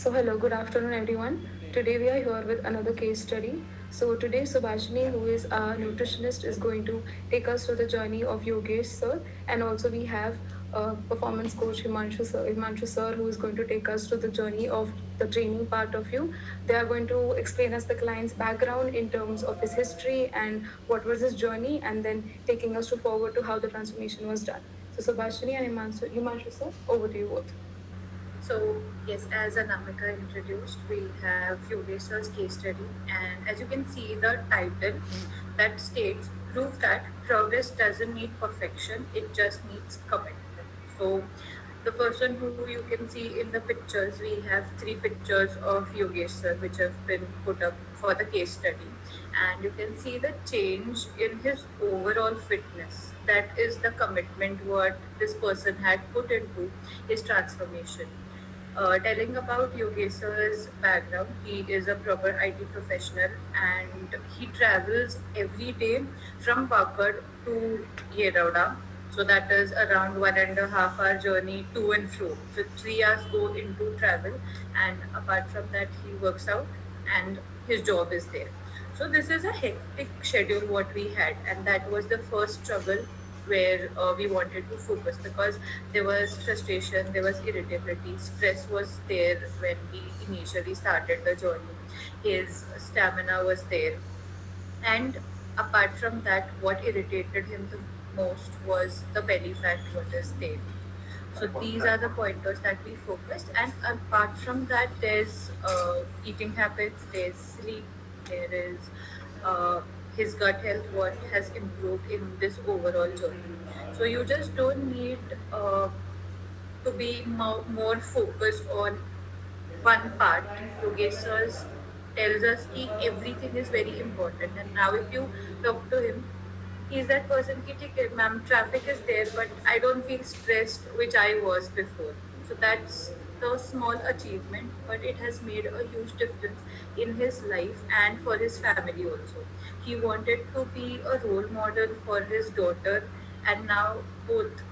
So hello, good afternoon everyone. Today we are here with another case study. So today Subhashini, who is a nutritionist, is going to take us through the journey of Yogesh sir, and also we have performance coach Himanshu sir, who is going to take us through the journey of the training part of you. They are going to explain us the client's background in terms of his history and what was his journey, and then taking us to forward to how the transformation was done. So Subhashini and Himanshu sir, over to you both. So, yes, as Anamika introduced, we have Yogesh case study, and as you can see, the title that states proof that progress doesn't need perfection, it just needs commitment. So, the person who you can see in the pictures, we have three pictures of Yogesh sir, which have been put up for the case study, and you can see the change in his overall fitness. That is the commitment what this person had put into his transformation. Telling about Yogesar's background, he is a proper IT professional and he travels every day from Pakad to Yerauda. So that is around 1.5 hour journey to and fro. So 3 hours go into travel, and apart from that, he works out and his job is there. So this is a hectic schedule what we had, and that was the first struggle where we wanted to focus because there was frustration, there was irritability, stress was there when we initially started the journey. His stamina was there, and apart from that, what irritated him the most was the belly fat what is there. So these are the pointers that we focused, and apart from that, there's eating habits, there's sleep, there is uh, his gut health, what has improved in this overall journey. So you just don't need to be more focused on one part. Yogesh tells us that everything is very important, and now if you talk to him, he's that person ki theek hai ma'am, traffic is there but I don't feel stressed which I was before. So that's the small achievement, but it has made a huge difference in his life and for his family also. He wanted to be a role model for his daughter, and now both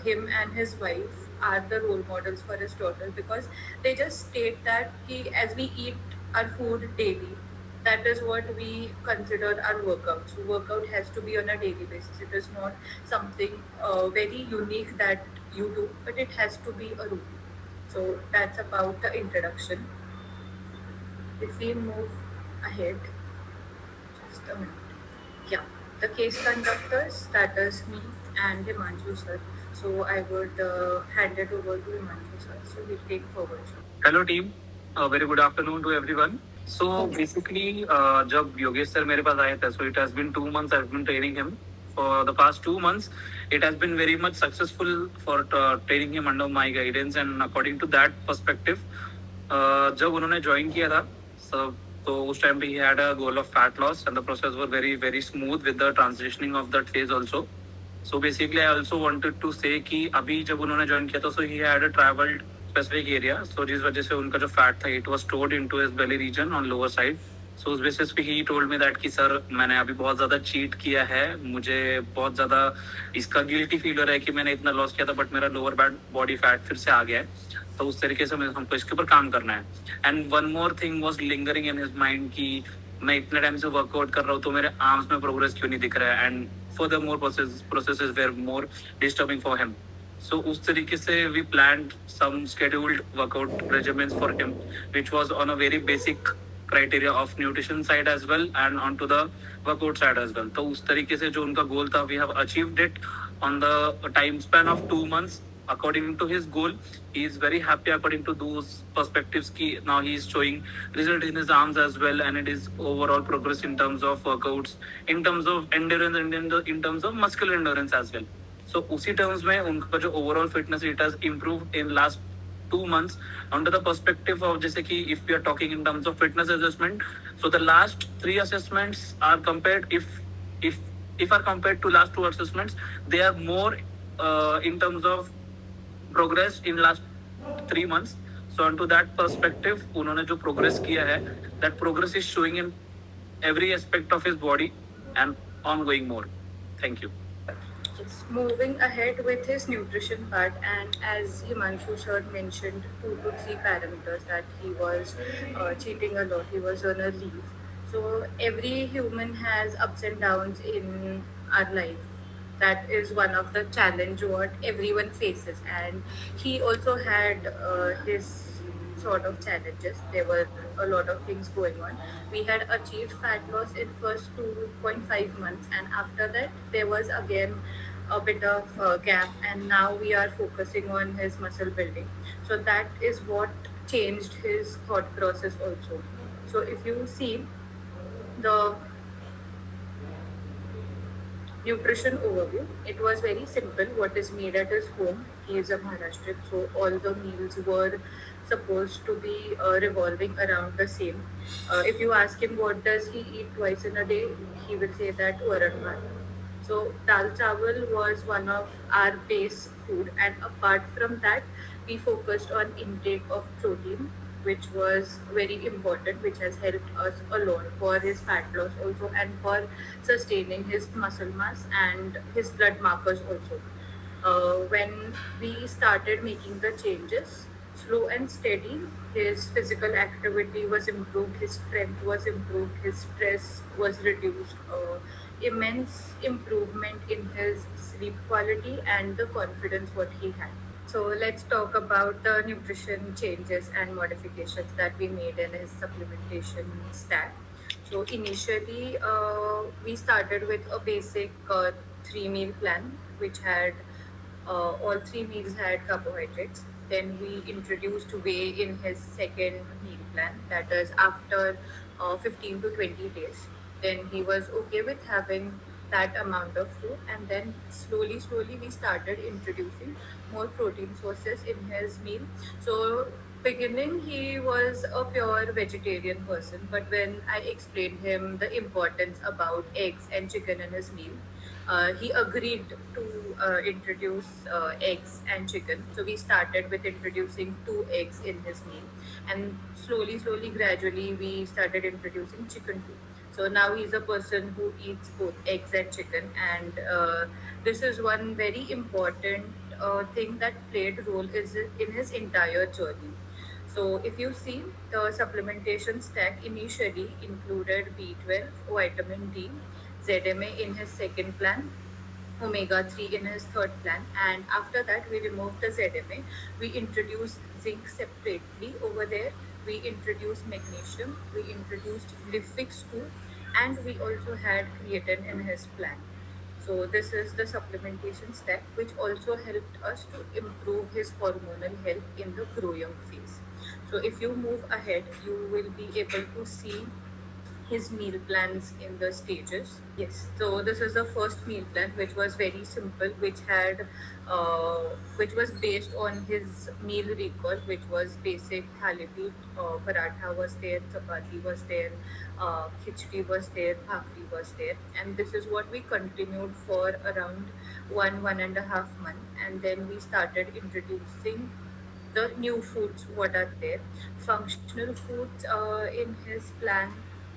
him and his wife are the role models for his daughter because they just state that as we eat our food daily, that is what we consider our workout. So workout has to be on a daily basis. It is not something very unique that you do, but it has to be a routine. So that's about the introduction. If we move ahead, just a minute. Yeah, the case conductors, that is me and Himanshu sir. So I would hand it over to Himanshu sir. So we'll take forward. Hello team, very good afternoon to everyone. So basically जब Yogesh sir मेरे पास आए थे, so it has been 2 months I have been training him. For the past 2 months it has been very much successful for training him under my guidance, and according to that perspective, जब उन्होंने join किया था सब, तो उस time पे ही had a goal of fat loss and the process were very very smooth with the transitioning of that phase also. So basically I also wanted to say कि अभी जब उन्होंने ज्वाइन किया था, so he had travelled specific area, so जिस वजह से उनका जो फैट था it was stored into his belly region on lower side. So उस बेसिस पे ही टोल्ड मी दैट कि सर मैंने अभी बहुत ज़्यादा चीट किया है, मुझे बहुत ज़्यादा इसका गिल्टी फील हो रहा है कि मैंने इतना लॉस किया था बट मेरा लोअर बॉडी फैट फिर से आ गया है. तो उस तरीके से हमको इसके ऊपर काम करना है. And one more thing was lingering in his mind कि मैं इतने टाइम से वर्कआउट कर रहा हूँ तो मेरे आर्म्स में प्रोग्रेस क्यों नहीं दिख रहा है, and further more processes were more disturbing for him. So उस तरीके से we planned some scheduled workout regimens for him, which was on a very basic criteria of nutrition side as well and onto the workout side as well. तो उस तरीके से जो उनका गोल था, we have achieved it on the time span of 2 months. According to his goal, he is very happy according to those perspectives. Ki now he is showing result in his arms as well, and it is overall progress in terms of workouts, in terms of endurance, and in terms of muscular endurance as well. सो उसी terms में उनका जो overall fitness it has improve in last 2 months under the perspective of जैसे कि if we are talking in terms of fitness assessment, so the last 3 assessments are compared, if are compared to last 2 assessments, they are more in terms of progress in last 3 months. So onto that perspective उन्होंने जो progress किया है, that progress is showing in every aspect of his body and ongoing more. Thank you. Yes, moving ahead with his nutrition part, and as Himanshu sir mentioned, 2 to 3 parameters that he was cheating a lot, he was on a leave. So every human has ups and downs in our life. That is one of the challenge what everyone faces, and he also had his sort of challenges. There were a lot of things going on. We had achieved fat loss in first 2.5 months, and after that there was again a bit of gap, and now we are focusing on his muscle building. So that is what changed his thought process also. So if you see the nutrition overview, it was very simple. What is made at his home? He is a Maharashtrian, so all the meals were supposed to be revolving around the same. If you ask him what does he eat twice in a day, he will say that varan bhat. So dal chawal was one of our base food, and apart from that, we focused on intake of protein, which was very important, which has helped us a lot for his fat loss also, and for sustaining his muscle mass and his blood markers also. When we started making the changes, slow and steady, his physical activity was improved, his strength was improved, his stress was reduced, immense improvement in his sleep quality and the confidence what he had. So let's talk about the nutrition changes and modifications that we made in his supplementation stack. So initially, we started with a basic 3 meal plan, which had all 3 meals had carbohydrates. Then we introduced whey in his second meal plan, that is after 15 to 20 days. Then he was okay with having that amount of food, and then slowly we started introducing more protein sources in his meal. So beginning he was a pure vegetarian person, but when I explained him the importance about eggs and chicken in his meal, he agreed to introduce eggs and chicken. So we started with introducing 2 eggs in his meal, and slowly, gradually, we started introducing chicken too. So now he's a person who eats both eggs and chicken, and this is one very important thing that played role is in his entire journey. So if you see, the supplementation stack initially included B12, vitamin D, ZMA in his second plan, omega 3 in his third plan, and after that we removed the ZMA. We introduced zinc separately over there. We introduced magnesium, we introduced Lifix too, and we also had creatine in his plan. So this is the supplementation stack, which also helped us to improve his hormonal health in the grow young phase. So if you move ahead, you will be able to see his meal plans in the stages. Yes, so this is the first meal plan, which was very simple, which was based on his meal recall, which was basic thali pit, paratha was there, chapati was there, khichdi was there, bhakri was there, and this is what we continued for around 1.5 months, and then we started introducing the new foods what are there. Functional foods in his plan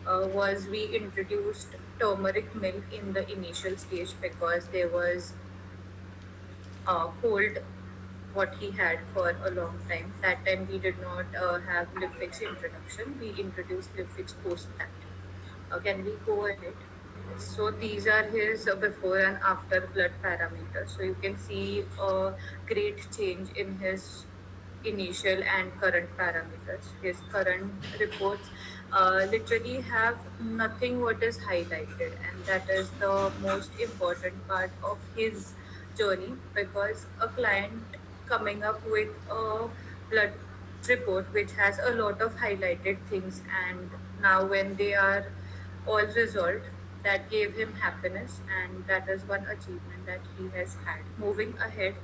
was we introduced turmeric milk in the initial stage because there was cold what he had for a long time. That time we did not have Lifix introduction. We introduced Lifix post that. Can we go ahead? So these are his before and after blood parameters. So you can see a great change in his initial and current parameters. His current reports literally have nothing what is highlighted, and that is the most important part of his journey, because a client coming up with a blood report which has a lot of highlighted things, and now when they are all resolved, that gave him happiness, and that is one achievement that he has had. Moving ahead,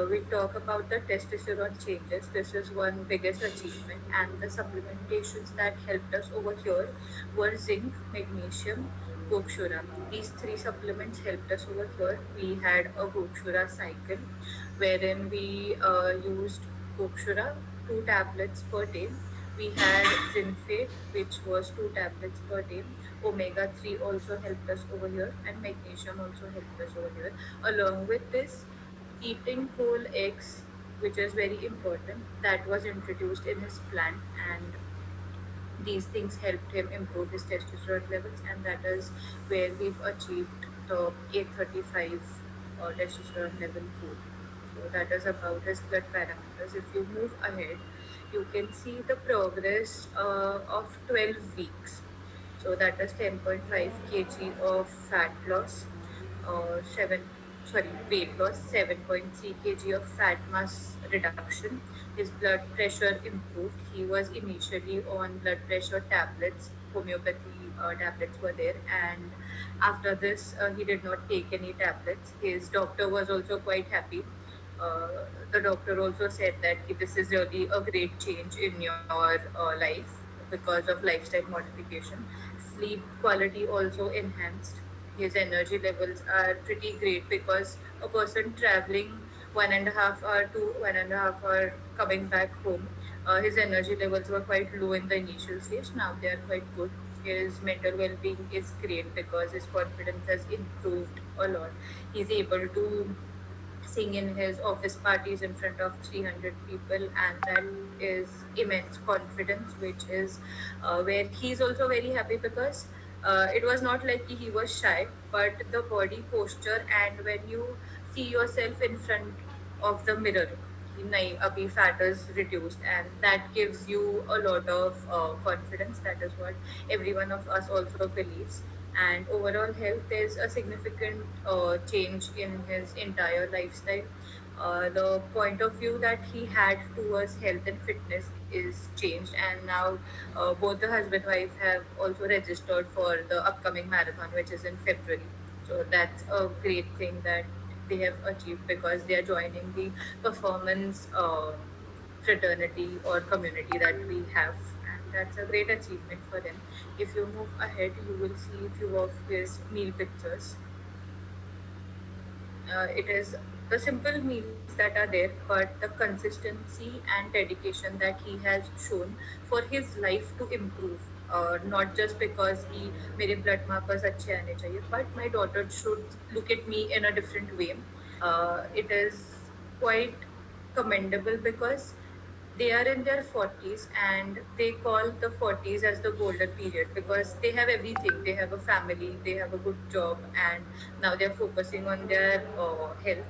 we talk about the testosterone changes. This is one biggest achievement, and the supplementations that helped us over here were zinc, magnesium, Gokshura. These 3 supplements helped us over here. We had a Gokshura cycle wherein we used Gokshura 2 tablets per day We had Zinfate, which was 2 tablets per day. Omega 3 also helped us over here, and magnesium also helped us over here. Along with this, eating whole eggs, which is very important, that was introduced in his plan, and these things helped him improve his testosterone levels, and that is where we've achieved the 835 testosterone level goal. So that is about his blood parameters. If you move ahead, you can see the progress of 12 weeks. So that is 10.5 kg of fat loss, 7 sorry weight loss, 7.3 kg of fat mass reduction. His blood pressure improved. He was initially on blood pressure tablets, homeopathy tablets were there, and after this he did not take any tablets. His doctor was also quite happy. The doctor also said that this is really a great change in your life because of lifestyle modification. Sleep quality also enhanced. His energy levels are pretty great because a person traveling 1.5 hour to 1.5 hour coming back home, his energy levels were quite low in the initial stage. Now they are quite good. His mental well-being is great because his confidence has improved a lot. He's able to sing in his office parties in front of 300 people, and that is immense confidence, which is where he's also very happy because it was not like he was shy, but the body posture, and when you see yourself in front of the mirror, nahi abhi fat is reduced, and that gives you a lot of confidence. That is what every one of us also believes. And overall health, there's a significant change in his entire lifestyle. The point of view that he had towards health and fitness is changed, and now both the husband wife have also registered for the upcoming marathon, which is in February. So that's a great thing that they have achieved because they are joining the performance fraternity or community that we have, and that's a great achievement for them. If you move ahead, you will see a few of his meal pictures. It is the simple meals that are there, but the consistency and dedication that he has shown for his life to improve. Not just because he मेरे blood markers अच्छे आने चाहिए, but my daughter should look at me in a different way. It is quite commendable because they are in their 40s, and they call the 40s as the golden period because they have everything. They have a family, they have a good job, and now they're focusing on their health.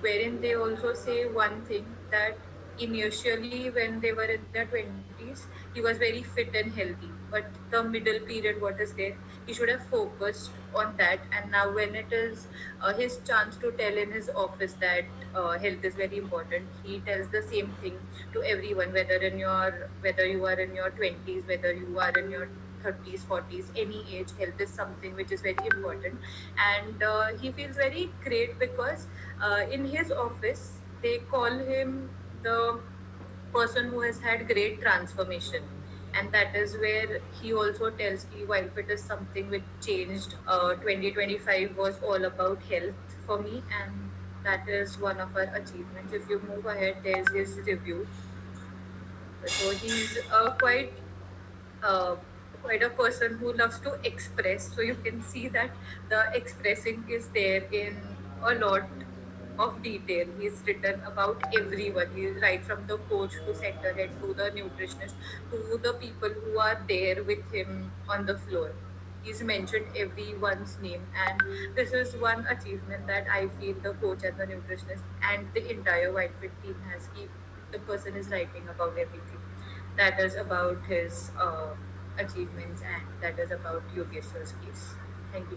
Wherein they also say one thing, that initially when they were in their 20s, he was very fit and healthy, but the middle period, what is there, he should have focused on that. And now when it is his chance to tell in his office that health is very important, he tells the same thing to everyone, whether you are in your 20s, whether you are in your 30s, 40s, any age, health is something which is very important. And he feels very great because in his office they call him the person who has had great transformation. And that is where he also tells me, while it is something which changed, 2025 was all about health for me, and that is one of our achievements. If you move ahead, there's his review. So he's uh, quite a person who loves to express. So you can see that the expressing is there in a lot of detail. He's written about everyone. He right from the coach to center head to the nutritionist to the people who are there with him on the floor. He's mentioned everyone's name, and this is one achievement that I feel the coach and the nutritionist and the entire Whitefit team has. The person is writing about everything. That is about his achievements, and that is about Yogeshar's case. Thank you